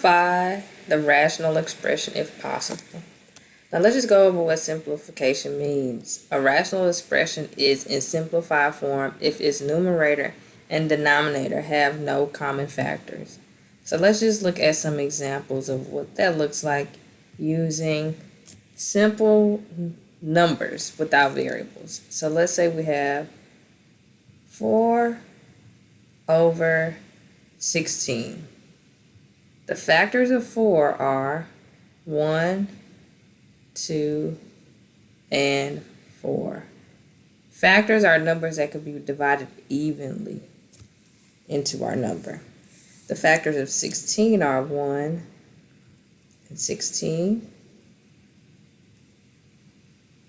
Simplify the rational expression if possible. Now let's just go over what simplification means. A rational expression is in simplified form if its numerator and denominator have no common factors. So let's just look at some examples of what that looks like using simple numbers without variables. So let's say we have 4 over 16. The factors of 4 are 1, 2, and 4. Factors are numbers that could be divided evenly into our number. The factors of 16 are 1 and 16.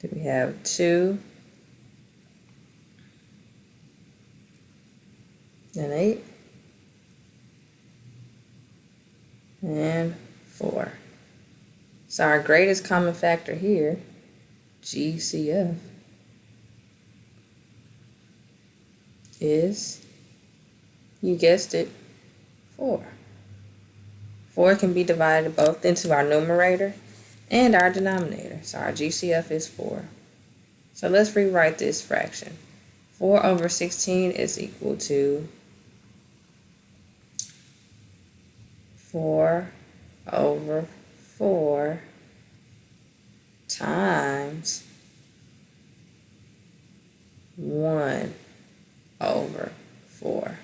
Then we have 2 and 8 and 4. So our greatest common factor here, GCF, is, you guessed it, 4. 4 can be divided both into our numerator and our denominator. So our GCF is 4. So let's rewrite this fraction. 4 over 16 is equal to 4 over 4 times 1 over 4.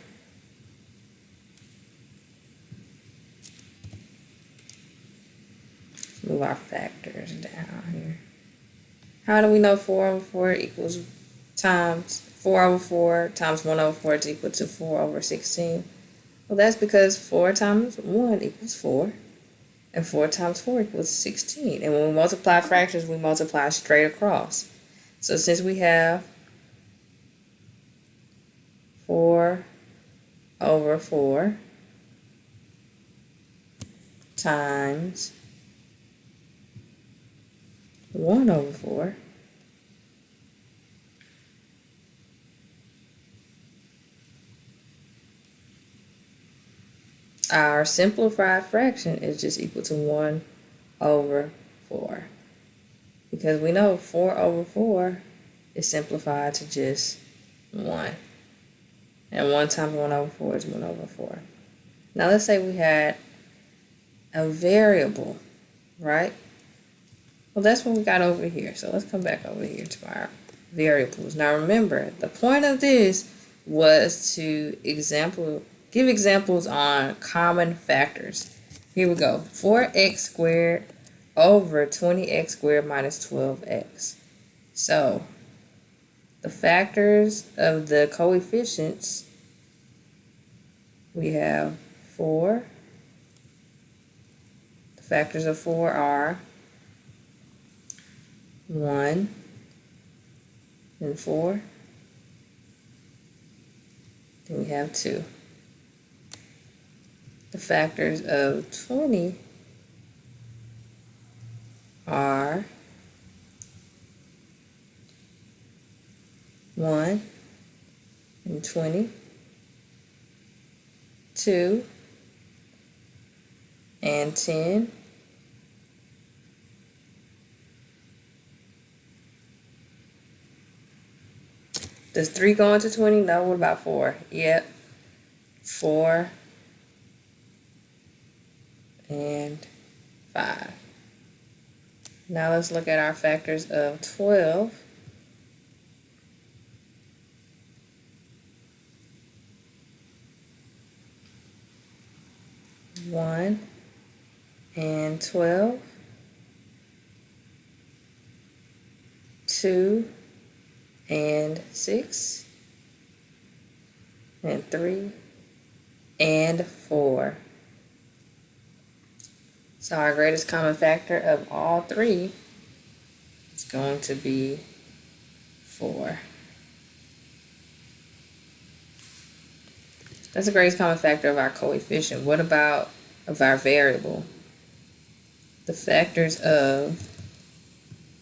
Let's move our factors down here. How do we know 4 over 4 equals times 4 over 4 times 1 over 4 is equal to 4 over 16? Well, that's because 4 times 1 equals 4, and 4 times 4 equals 16. And when we multiply fractions, we multiply straight across. So since we have 4 over 4 times 1 over 4, our simplified fraction is just equal to 1 over 4. Because we know 4 over 4 is simplified to just 1. And 1 times 1 over 4 is 1 over 4. Now let's say we had a variable, right? Well, that's what we got over here. So let's come back over here to our variables. Now remember, the point of this was to give examples on common factors. Here we go. 4x squared over 20x squared minus 12x. So the factors of the coefficients, we have 4. The factors of 4 are 1 and 4. Then we have 2. The factors of 20 are 1 and 20, 2 and 10, does 3 go into 20? No. What about 4? Yep. 4 and 5. Now let's look at our factors of 12. 1 and 12. 2 and 6. And 3 and 4. So our greatest common factor of all 3 is going to be 4. That's the greatest common factor of our coefficient. What about of our variable? The factors of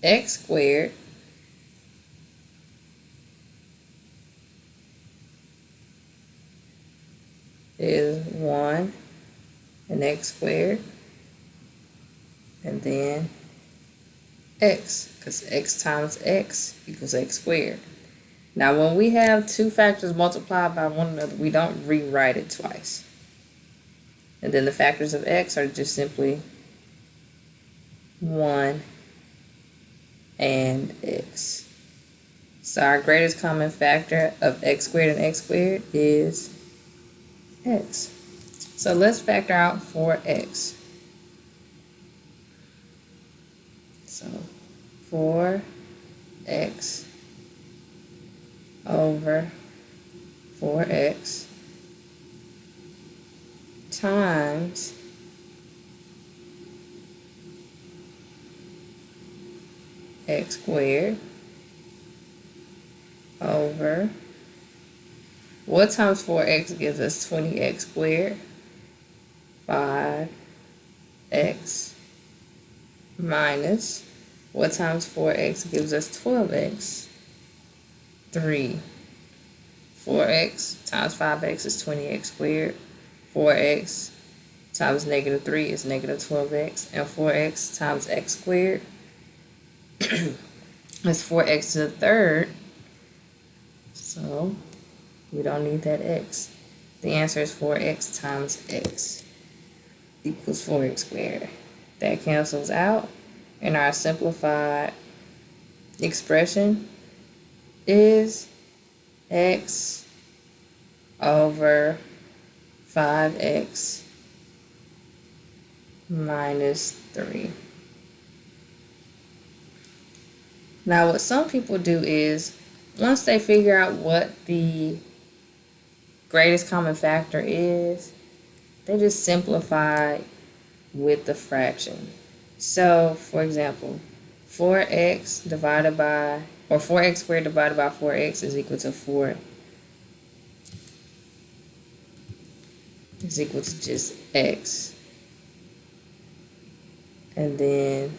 x squared is 1 and x squared, and then x, because x times x equals x squared. Now when we have two factors multiplied by one another, we don't rewrite it twice. And then the factors of x are just simply 1 and x. So our greatest common factor of x squared and x squared is x. So let's factor out 4x. So 4x over 4x times x squared over, what times 4x gives us 20x squared? 5x minus, what times 4x gives us 12x? 3. 4x times 5x is 20x squared. 4x times negative 3 is negative 12x. And 4x times x squared is 4x to the third. So we don't need that x. The answer is 4x times x equals 4x squared. That cancels out, and our simplified expression is x over 5x minus 3. Now what some people do is, once they figure out what the greatest common factor is, they just simplify with the fraction. So for example, 4x divided by, or 4x squared divided by 4x is equal to 4 is equal to just x. And then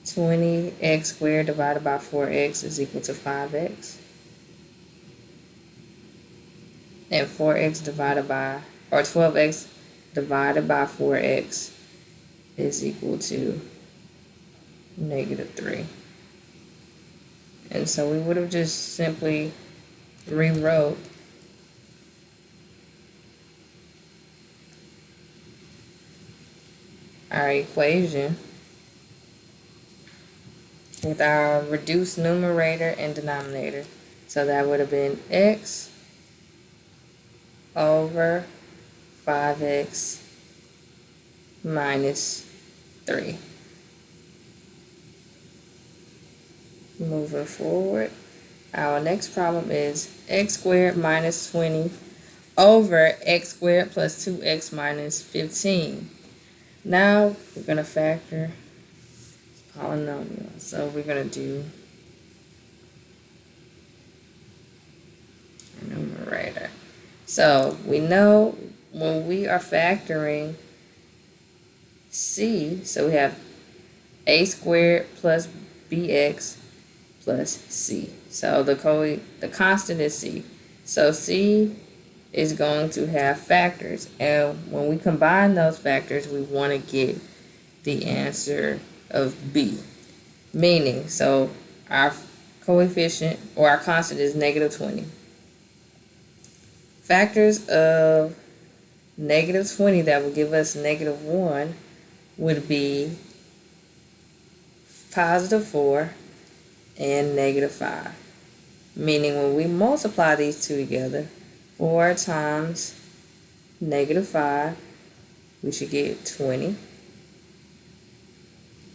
20x squared divided by 4x is equal to 5x. And 4x divided by, or 12x divided by 4x is equal to negative 3. And so we would have just simply rewrote our equation with our reduced numerator and denominator. So that would have been x over 5x minus 3. Moving forward, our next problem is x squared minus 20 over x squared plus 2x minus 15. Now we're going to factor polynomial. So we're going to do a numerator. So we know when we are factoring c, so we have a squared plus bx plus c. So the constant is c. So c is going to have factors, and when we combine those factors, we want to get the answer of b. Meaning, so our coefficient or our constant is negative 20. Factors of negative 20 that would give us negative 1 would be positive 4 and negative 5. Meaning when we multiply these two together, 4 times negative 5, we should get 20.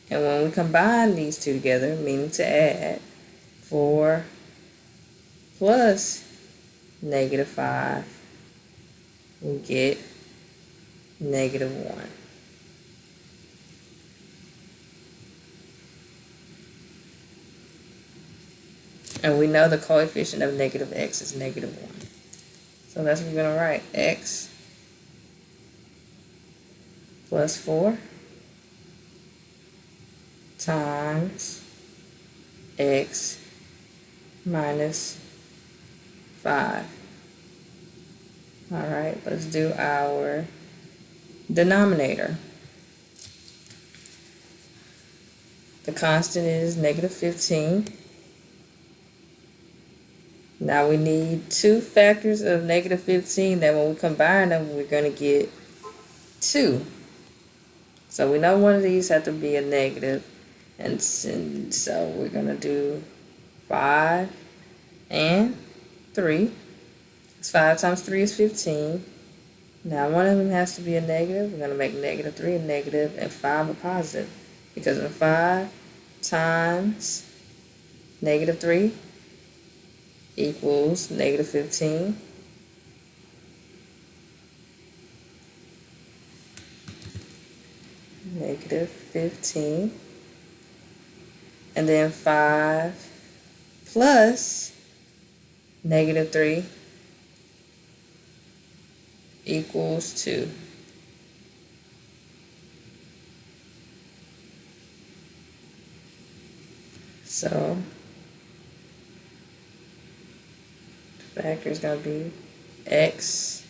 And when we combine these two together, meaning to add, 4 plus negative 5, we get negative 1. And we know the coefficient of negative x is negative 1. So that's what we're going to write. X plus 4 times x minus 5 All right, let's do our denominator. The constant is negative 15. Now we need two factors of negative 15 that when we combine them, we're going to get 2. So we know one of these have to be a negative, and so we're going to do 5 and 3. 5 times 3 is 15. Now one of them has to be a negative. We're going to make negative 3 a negative and 5 a positive. Because when 5 times negative 3 equals negative 15, negative 15, and then 5 plus negative 3 equals 2. So the factor is going to be x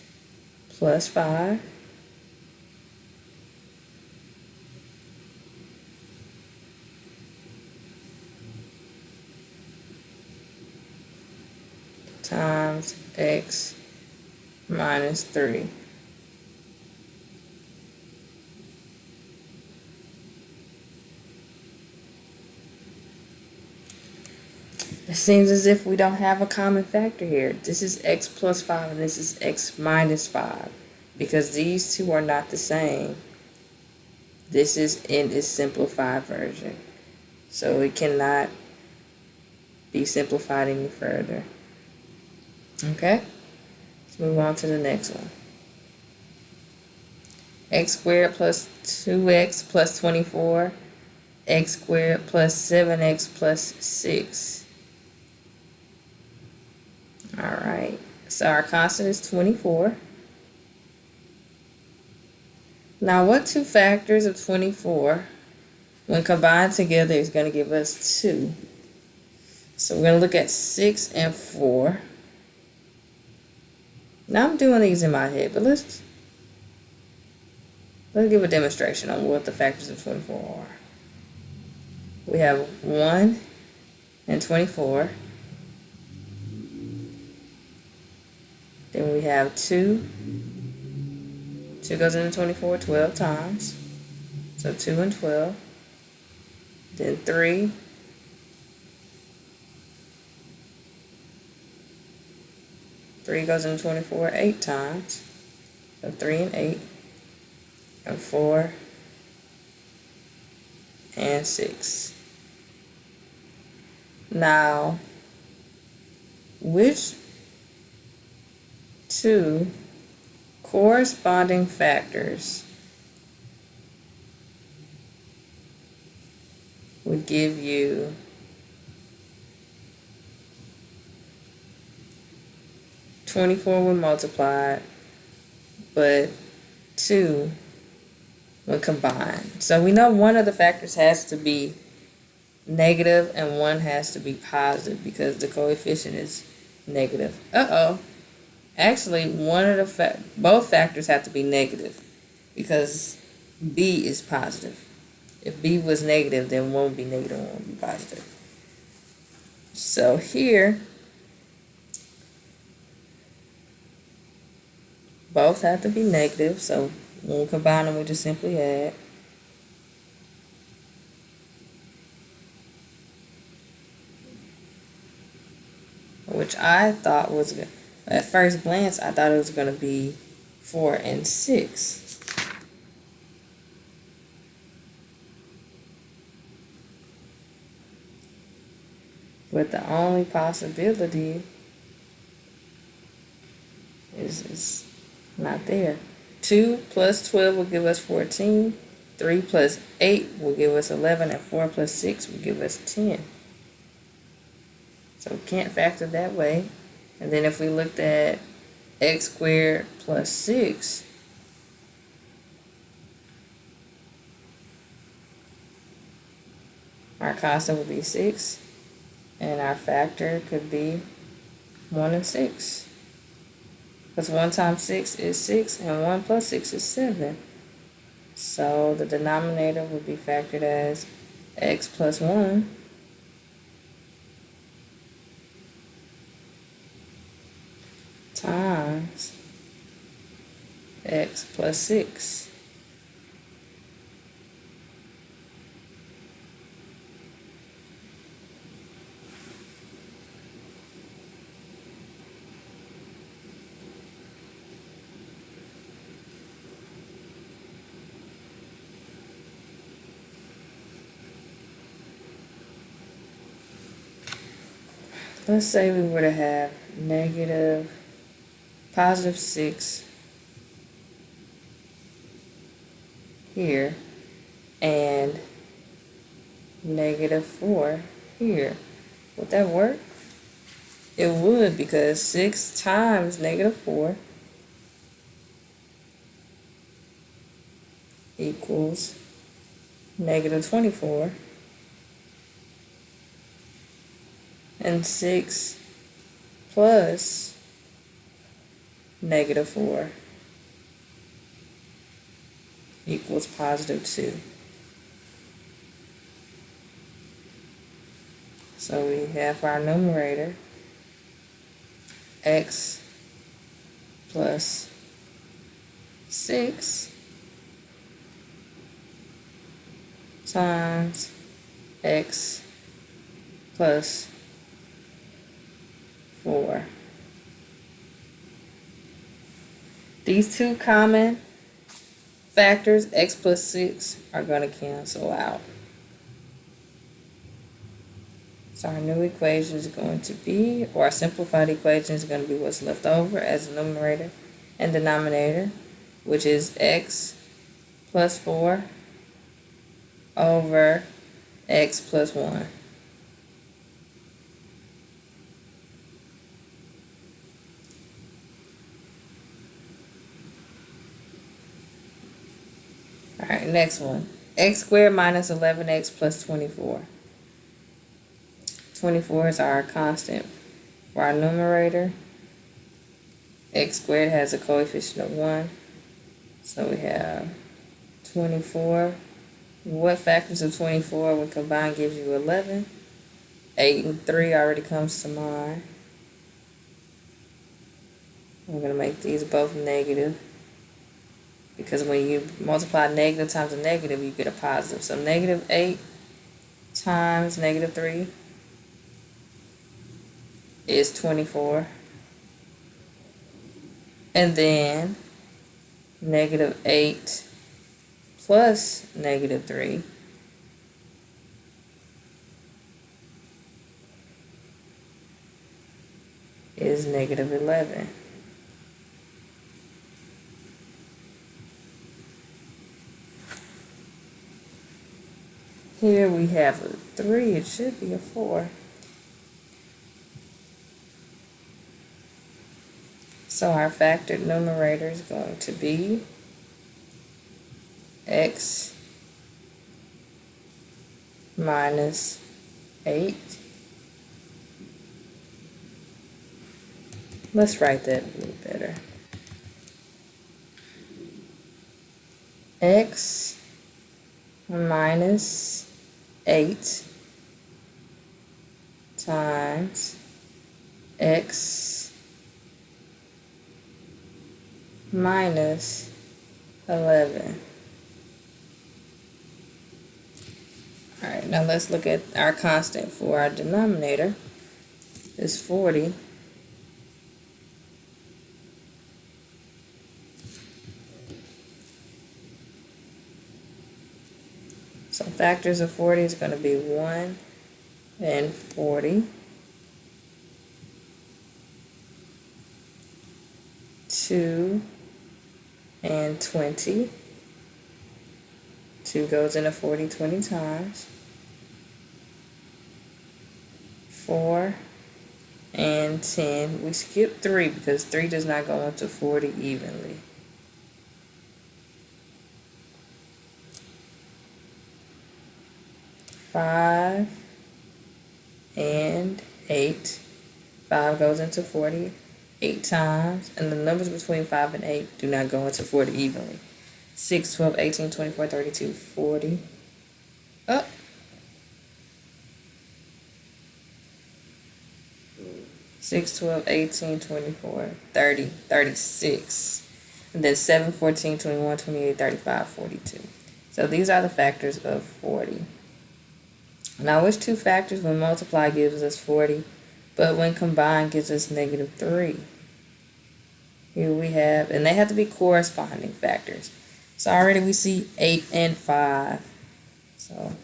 plus 5 times x minus 3. It seems as if we don't have a common factor here. This is x plus 5 and this is x minus 5. Because these two are not the same. This is in its simplified version. So it cannot be simplified any further. Okay? Let's move on to the next one. X squared plus 2x plus 24. X squared plus 7x plus 6. Alright, so our constant is 24. Now what two factors of 24 when combined together is going to give us 2? So we're going to look at 6 and 4. Now I'm doing these in my head, but let's give a demonstration on what the factors of 24 are. We have 1 and 24. Then we have 2. 2 goes into 24 12 times. So 2 and 12. Then 3. 3 goes into 24 8 times. So 3 and 8. And 4 and 6. Now, which two corresponding factors would give you 24 when multiplied, but 2 when combined? So we know one of the factors has to be negative and one has to be positive because the coefficient is negative. Actually, both factors have to be negative because b is positive. If b was negative, then one would be negative and one would be positive. So here, both have to be negative, so when we combine them, we just simply add. Which I thought was good. At first glance, I thought it was going to be 4 and 6. But the only possibility is not there. 2 plus 12 will give us 14. 3 plus 8 will give us 11. And 4 plus 6 will give us 10. So we can't factor that way. And then if we looked at x squared plus 6, our constant would be 6. And our factor could be 1 and 6. Because because 1 times 6 is 6, and 1 plus 6 is 7. So the denominator would be factored as x plus 1 times x plus 6. Let's say we were to have positive 6 here and negative 4 here. Would that work? It would, because 6 times negative 4 equals negative 24. And 6 plus negative 4 equals positive 2. So we have our numerator x plus 6 times x plus 4. These two common factors, x plus 6, are going to cancel out. So our new equation is going to be, or our simplified equation is going to be what's left over as the numerator and denominator, which is x plus 4 over x plus 1. Alright, next one. X squared minus 11x plus 24. 24 is our constant for our numerator. X squared has a coefficient of 1. So we have 24. What factors of 24 when combined gives you 11? 8 and 3 already comes to mind. I'm going to make these both negative, because when you multiply negative times a negative, you get a positive. So negative 8 times negative 3 is 24. And then negative 8 plus negative 3 is negative 11. Here we have a 3, it should be a 4. So our factored numerator is going to be x minus 8. Let's write that a little better. X minus 8 times x minus 11. Alright, now let's look at our constant for our denominator. It's 40. So factors of 40 is going to be 1 and 40. 2 and 20. 2 goes into 40 20 times. 4 and 10. We skip 3 because 3 does not go into 40 evenly. 5 and 8. 5 goes into 40 8 times, and the numbers between 5 and 8 do not go into 40 evenly. 6, 12, 18, 24, 32, 40. Up. 6, 12, 18, 24, 30, 36. And then 7, 14, 21, 28, 35, 42. So these are the factors of 40. Now which two factors when multiplied gives us 40, but when combined gives us -3? Here we have, and they have to be corresponding factors. So already we see 8 and 5. So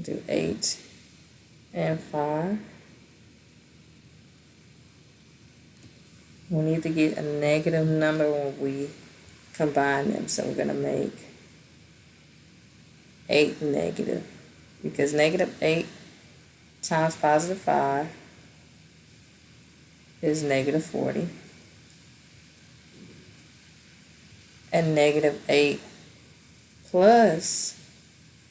do 8 and 5. We need to get a negative number when we combine them. So we're going to make 8 negative, because -8 times +5 is -40. And -8 plus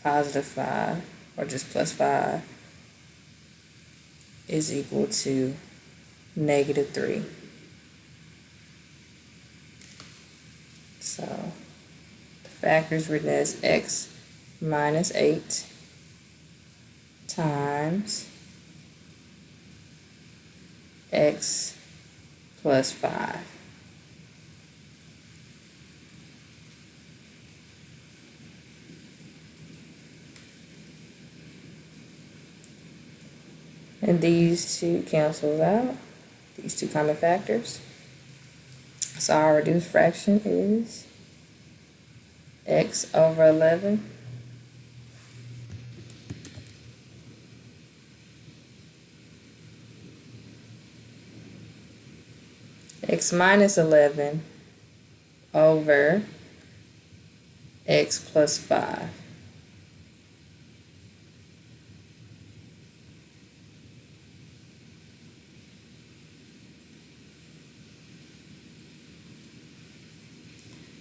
+5, or just +5, is equal to -3. So the factors written as x minus 8 times x plus 5. And these two cancel out, these two common factors. So our reduced fraction is x over 11 x minus 11 over x plus 5.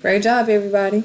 Great job, everybody.